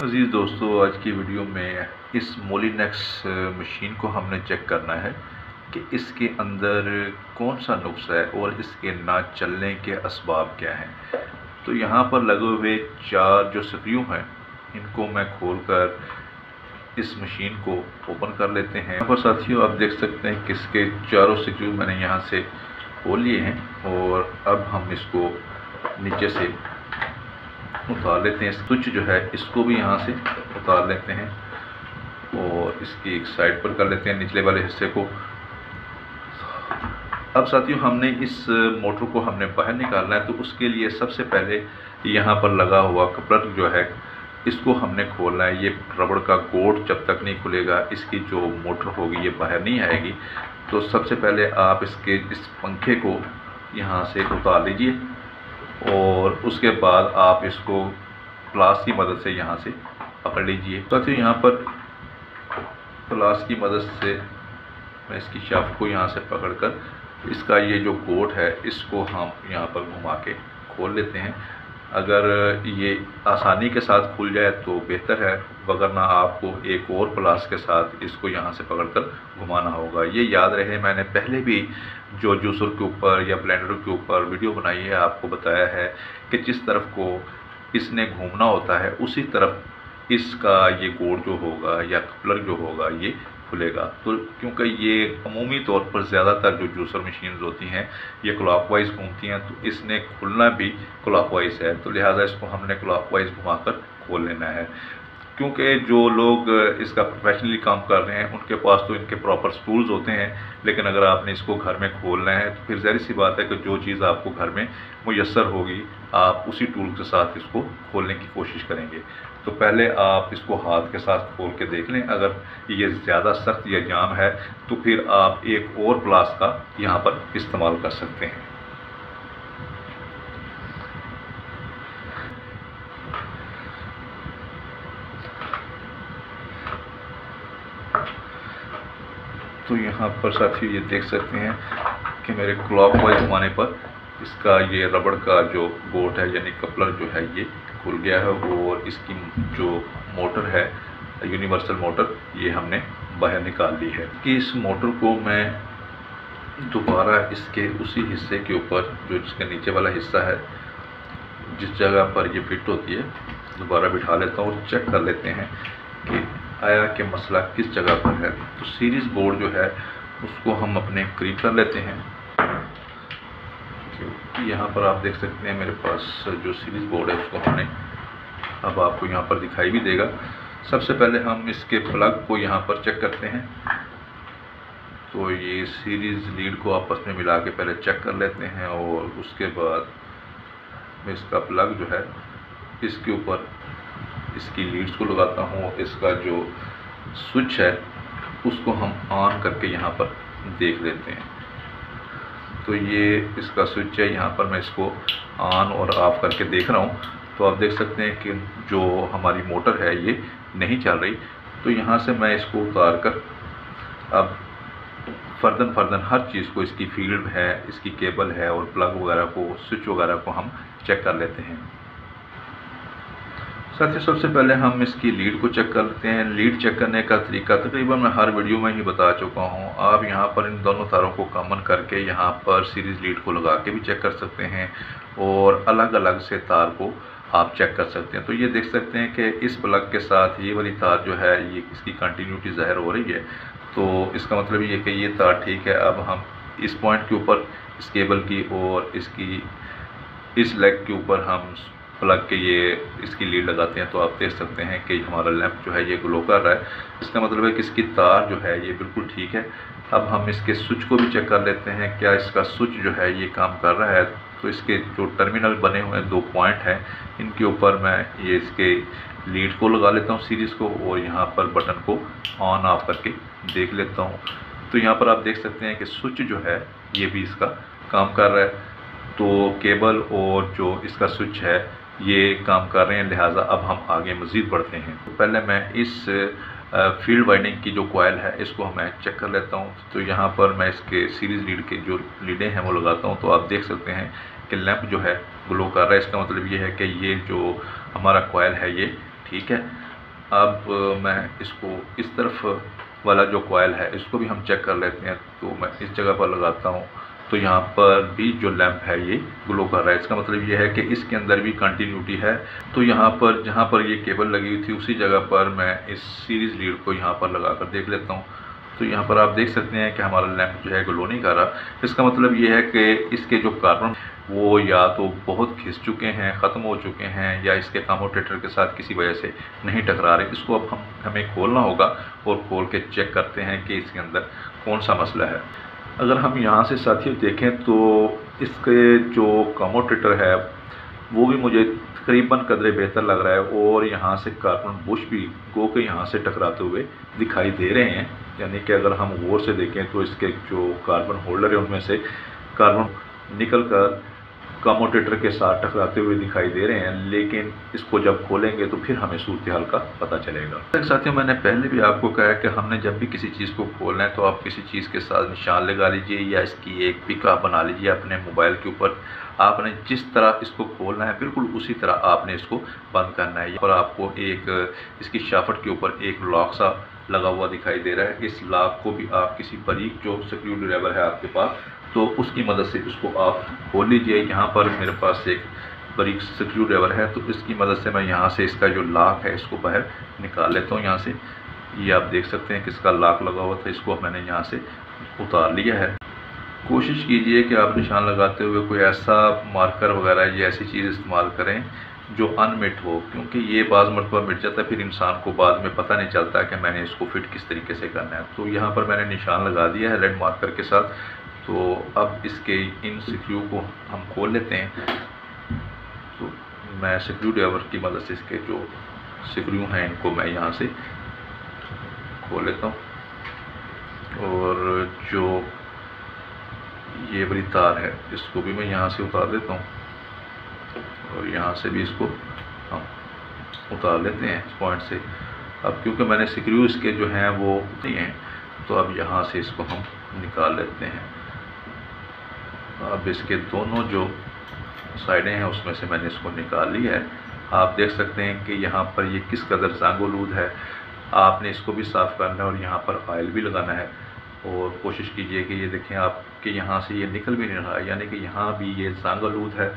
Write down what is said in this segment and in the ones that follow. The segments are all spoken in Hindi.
अज़ीज़ दोस्तों, आज की वीडियो में इस मोलिनेक्स मशीन को हमने चेक करना है कि इसके अंदर कौन सा नुक्स है और इसके ना चलने के असबाब क्या हैं। तो यहाँ पर लगे हुए 4 जो स्क्रू हैं, इनको मैं खोलकर इस मशीन को ओपन कर लेते हैं। यहाँ पर साथियों आप देख सकते हैं कि इसके चारों स्क्रू मैंने यहाँ से खोल लिए हैं और अब हम इसको नीचे से उतार लेते हैं। स्विच जो है इसको भी यहाँ से उतार लेते हैं और इसकी एक साइड पर कर लेते हैं निचले वाले हिस्से को। अब साथियों हमने इस मोटर को हमने बाहर निकालना है, तो उसके लिए सबसे पहले यहाँ पर लगा हुआ कपलर जो है इसको हमने खोलना है। ये रबड़ का गोट जब तक नहीं खुलेगा इसकी जो मोटर होगी ये बाहर नहीं आएगी। तो सबसे पहले आप इसके इस पंखे को यहाँ से उतार लीजिए और उसके बाद आप इसको प्लास की मदद से यहाँ से पकड़ लीजिए। साथियों यहाँ पर प्लास की मदद से मैं इसकी शाफ्ट को यहाँ से पकड़कर इसका ये जो गोट है इसको हम यहाँ पर घुमा के खोल लेते हैं। अगर ये आसानी के साथ खुल जाए तो बेहतर है, वगरना आपको एक और प्लास के साथ इसको यहाँ से पकड़कर घुमाना होगा। ये याद रहे, मैंने पहले भी जो जूसर के ऊपर या ब्लेंडर के ऊपर वीडियो बनाई है आपको बताया है कि जिस तरफ को इसने घूमना होता है उसी तरफ इसका ये गोट जो होगा या कपलर जो होगा ये खुलेगा। तो क्योंकि ये अमूमी तौर पर ज़्यादातर जो जूसर मशीन्स होती हैं ये क्लॉकवाइज घूमती हैं, तो इसने खुलना भी क्लॉकवाइज है, तो लिहाजा इसको हमने क्लॉकवाइज घुमाकर खोल लेना है। क्योंकि जो लोग इसका प्रोफेशनली काम कर रहे हैं उनके पास तो इनके प्रॉपर टूल्स होते हैं, लेकिन अगर आपने इसको घर में खोलना है तो फिर ज़ाहिर सी बात है कि जो चीज़ आपको घर में मुयस्सर होगी आप उसी टूल के साथ इसको खोलने की कोशिश करेंगे। तो पहले आप इसको हाथ के साथ खोल के देख लें, अगर ये ज़्यादा सख्त या जाम है तो फिर आप एक और प्लास का यहाँ पर इस्तेमाल कर सकते हैं। तो यहाँ पर साथियों ये देख सकते हैं कि मेरे क्लॉकवाइज घुमाने पर इसका ये रबड़ का जो गोट है यानी कपलर जो है ये खुल गया है और इसकी जो मोटर है यूनिवर्सल मोटर ये हमने बाहर निकाल ली है। कि इस मोटर को मैं दोबारा इसके उसी हिस्से के ऊपर जो इसके नीचे वाला हिस्सा है जिस जगह पर ये फिट होती है दोबारा बिठा लेता हूँ और चेक कर लेते हैं कि आया कि मसला किस जगह पर है। तो सीरीज़ बोर्ड जो है उसको हम अपने करीब कर लेते हैं। यहाँ पर आप देख सकते हैं मेरे पास जो सीरीज़ बोर्ड है उसको हमने, अब आपको यहाँ पर दिखाई भी देगा। सबसे पहले हम इसके प्लग को यहाँ पर चेक करते हैं। तो ये सीरीज़ लीड को आपस में मिला के पहले चेक कर लेते हैं और उसके बाद मैं इसका प्लग जो है इसके ऊपर इसकी लीड्स को लगाता हूँ। इसका जो स्विच है उसको हम ऑन करके यहाँ पर देख लेते हैं। तो ये इसका स्विच है, यहाँ पर मैं इसको ऑन और ऑफ़ करके देख रहा हूँ। तो आप देख सकते हैं कि जो हमारी मोटर है ये नहीं चल रही। तो यहाँ से मैं इसको उतार कर अब फर्दन हर चीज़ को, इसकी फील्ड है, इसकी केबल है और प्लग वगैरह को, स्विच वगैरह को हम चेक कर लेते हैं। साथियों सबसे पहले हम इसकी लीड को चेक करते हैं। लीड चेक करने का तरीका तकरीबन मैं हर वीडियो में ही बता चुका हूं। आप यहां पर इन दोनों तारों को कॉमन करके यहां पर सीरीज़ लीड को लगा के भी चेक कर सकते हैं और अलग अलग से तार को आप चेक कर सकते हैं। तो ये देख सकते हैं कि इस प्लग के साथ ये वाली तार जो है ये इसकी कंटिन्यूटी ज़ाहिर हो रही है, तो इसका मतलब ये कि ये तार ठीक है। अब हम इस पॉइंट के ऊपर इस केबल की और इसकी इस लेग के ऊपर हम प्लग के ये इसकी लीड लगाते हैं, तो आप देख सकते हैं कि हमारा लैंप जो है ये ग्लो कर रहा है। इसका मतलब है कि इसकी तार जो है ये बिल्कुल ठीक है। अब हम इसके स्विच को भी चेक कर लेते हैं, क्या इसका स्विच जो है ये काम कर रहा है। तो इसके जो टर्मिनल बने हुए हैं 2 पॉइंट हैं, इनके ऊपर मैं ये इसके लीड को लगा लेता हूँ सीरीज़ को और यहाँ पर बटन को ऑन ऑफ करके देख लेता हूँ। तो यहाँ पर आप देख सकते हैं कि स्विच जो है ये भी इसका काम कर रहा है। तो केबल और जो इसका स्विच है ये काम कर रहे हैं, लिहाजा अब हम आगे मज़ीद बढ़ते हैं। तो पहले मैं इस फील्ड वाइंडिंग की जो कॉइल है इसको मैं चेक कर लेता हूँ। तो यहाँ पर मैं इसके सीरीज़ लीड के जो लीडें हैं वो लगाता हूँ। तो आप देख सकते हैं कि लैंप जो है ग्लो कर रहा है। इसका मतलब ये है कि ये जो हमारा कॉइल है ये ठीक है। अब मैं इसको इस तरफ वाला जो कॉइल है इसको भी हम चेक कर लेते हैं। तो मैं इस जगह पर लगाता हूँ तो यहाँ पर भी जो लैंप है ये ग्लो कर रहा है। इसका मतलब ये है कि इसके अंदर भी कंटिन्यूटी है। तो यहाँ पर जहाँ पर ये केबल लगी हुई थी उसी जगह पर मैं इस सीरीज़ लीड को यहाँ पर लगा कर देख लेता हूँ। तो यहाँ पर आप देख सकते हैं कि हमारा लैंप जो है ग्लो नहीं कर रहा। इसका मतलब ये है कि इसके जो कार्बन वो या तो बहुत खिंच चुके हैं, ख़त्म हो चुके हैं, या इसके कम्यूटेटर के साथ किसी वजह से नहीं टकरा रहे। इसको अब हमें खोलना होगा और खोल के चेक करते हैं कि इसके अंदर कौन सा मसला है। अगर हम यहाँ से साथियों देखें तो इसके जो कम्यूटेटर है वो भी मुझे तकरीबन कदरे बेहतर लग रहा है, और यहाँ से कार्बन बुश भी गो के यहाँ से टकराते हुए दिखाई दे रहे हैं। यानी कि अगर हम गौर से देखें तो इसके जो कार्बन होल्डर है उनमें से कार्बन निकल कर कम्यूटेटर के साथ टकराते हुए दिखाई दे रहे हैं। लेकिन इसको जब खोलेंगे तो फिर हमें सूरत हाल का पता चलेगा। साथियों, मैंने पहले भी आपको कहा है कि हमने जब भी किसी चीज़ को खोलना है तो आप किसी चीज़ के साथ निशान लगा लीजिए या इसकी एक पिक आप बना लीजिए अपने मोबाइल के ऊपर। आपने जिस तरह इसको खोलना है बिल्कुल उसी तरह आपने इसको बंद करना है। और आपको एक इसकी शाफ्ट के ऊपर एक लॉक सा लगा हुआ दिखाई दे रहा है। इस लॉक को भी आप किसी बारीक जो स्क्रू ड्राइवर है आपके पास तो उसकी मदद से इसको आप खोल लीजिए। यहाँ पर मेरे पास एक बारीक स्क्रू ड्राइवर है तो इसकी मदद से मैं यहाँ से इसका जो लॉक है इसको बाहर निकाल लेता हूँ। यहाँ से ये आप देख सकते हैं कि इसका लॉक लगा हुआ था, इसको मैंने यहाँ से उतार लिया है। कोशिश कीजिए कि आप निशान लगाते हुए कोई ऐसा मार्कर वगैरह या ऐसी चीज़ इस्तेमाल करें जो अनमिट हो, क्योंकि ये बाज़ मरतबा मिट जाता है, फिर इंसान को बाद में पता नहीं चलता कि मैंने इसको फिट किस तरीके से करना है। तो यहाँ पर मैंने निशान लगा दिया है रेड मार्कर के साथ। तो अब इसके इन स्क्रू को हम खोल लेते हैं। तो मैं स्क्रू ड्राइवर की मदद से इसके जो स्क्रू हैं इनको मैं यहाँ से खोल लेता हूँ, और जो ये वाली तार है इसको भी मैं यहाँ से उतार देता हूँ, और यहाँ से भी इसको हम उतार लेते हैं इस पॉइंट से। अब क्योंकि मैंने स्क्रू इसके जो हैं वो नहीं हैं तो अब यहाँ से इसको हम निकाल लेते हैं। अब इसके दोनों जो साइडें हैं उसमें से मैंने इसको निकाल लिया है। आप देख सकते हैं कि यहाँ पर ये किस कदर ज़ंग-ओ-लूद है। आपने इसको भी साफ़ करना है और यहाँ पर ऑयल भी लगाना है, और कोशिश कीजिए कि ये देखें आपके यहाँ से ये निकल भी नहीं रहा, यानी कि यहाँ भी ये ज़ंग-ओ-लूद है।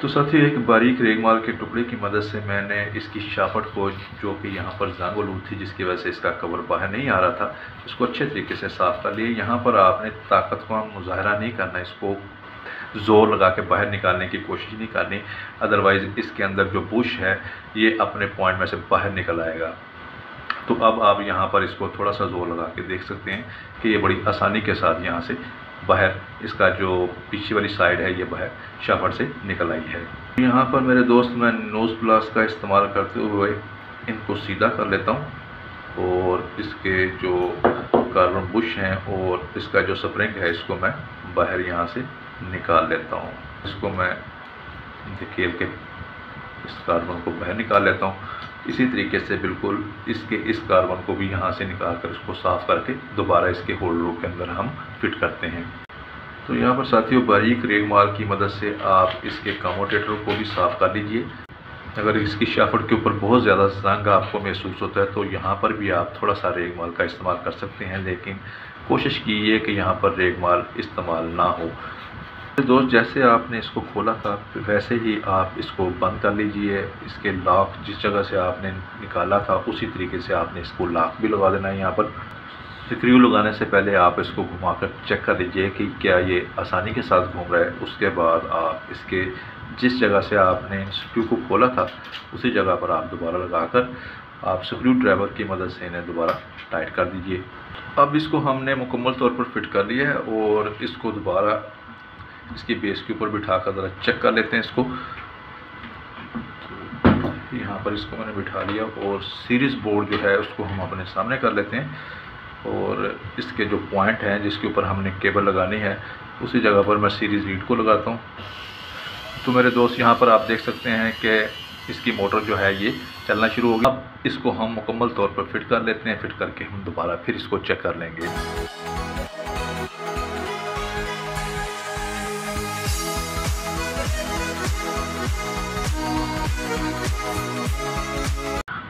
तो साथियों, एक बारीक रेगमाल के टुकड़े की मदद से मैंने इसकी शाफ्ट को, जो कि यहाँ पर ज़ंग-ओ-लूद थी जिसकी वजह से इसका कवर बाहर नहीं आ रहा था, इसको अच्छे तरीके से साफ़ कर लिया। यहाँ पर आपने ताकत का मुज़ाहरा नहीं करना, इसको ज़ोर लगा के बाहर निकालने की कोशिश नहीं करनी, अदरवाइज़ इसके अंदर जो बुश है ये अपने पॉइंट में से बाहर निकल आएगा। तो अब आप यहाँ पर इसको थोड़ा सा ज़ोर लगा के देख सकते हैं कि ये बड़ी आसानी के साथ यहाँ से बाहर, इसका जो पीछे वाली साइड है ये बाहर शाफ्ट से निकल आई है। यहाँ पर मेरे दोस्त मैं नोज़ प्लस का इस्तेमाल करते हुए इनको सीधा कर लेता हूँ, और इसके जो कार्बन बुश हैं और इसका जो स्प्रिंग है इसको मैं बाहर यहाँ से निकाल लेता हूँ। इसको मैं धकेल के इस कार्बन को बाहर निकाल लेता हूँ। इसी तरीके से बिल्कुल इस कार्बन को भी यहाँ से निकाल कर इसको साफ़ करके दोबारा इसके होल्डरों के अंदर हम फिट करते हैं। तो यहाँ पर साथियों, बारीक रेगमाल की मदद से आप इसके कम्यूटेटर को भी साफ़ कर लीजिए। अगर इसकी शाफ्ट के ऊपर बहुत ज़्यादा ज़ंग आपको महसूस होता है तो यहाँ पर भी आप थोड़ा सा रेगमाल का इस्तेमाल कर सकते हैं, लेकिन कोशिश कीजिए कि यहाँ पर रेगमाल इस्तेमाल ना हो। तो दोस्त, जैसे आपने इसको खोला था वैसे ही आप इसको बंद कर लीजिए। इसके लॉक जिस जगह से आपने निकाला था उसी तरीके से आपने इसको लॉक भी लगा देना है। यहाँ पर स्क्रू लगाने से पहले आप इसको घुमाकर चेक कर लीजिए कि क्या ये आसानी के साथ घूम रहा है। उसके बाद आप इसके जिस जगह से आपने स्क्रू को खोला था उसी जगह पर आप दोबारा लगाकर आप स्क्रू ड्राइवर की मदद से इन्हें दोबारा टाइट कर दीजिए। अब इसको हमने मुकम्मल तौर पर फिट कर लिया है, और इसको दोबारा इसकी बेस के ऊपर बिठा कर ज़रा चेक कर लेते हैं इसको। यहाँ पर इसको मैंने बिठा लिया, और सीरीज़ बोर्ड जो है उसको हम अपने सामने कर लेते हैं, और इसके जो पॉइंट हैं जिसके ऊपर हमने केबल लगानी है उसी जगह पर मैं सीरीज़ लीड को लगाता हूँ। तो मेरे दोस्त, यहाँ पर आप देख सकते हैं कि इसकी मोटर जो है ये चलना शुरू हो गई। अब इसको हम मुकम्मल तौर पर फिट कर लेते हैं। फिट करके हम दोबारा फिर इसको चेक कर लेंगे।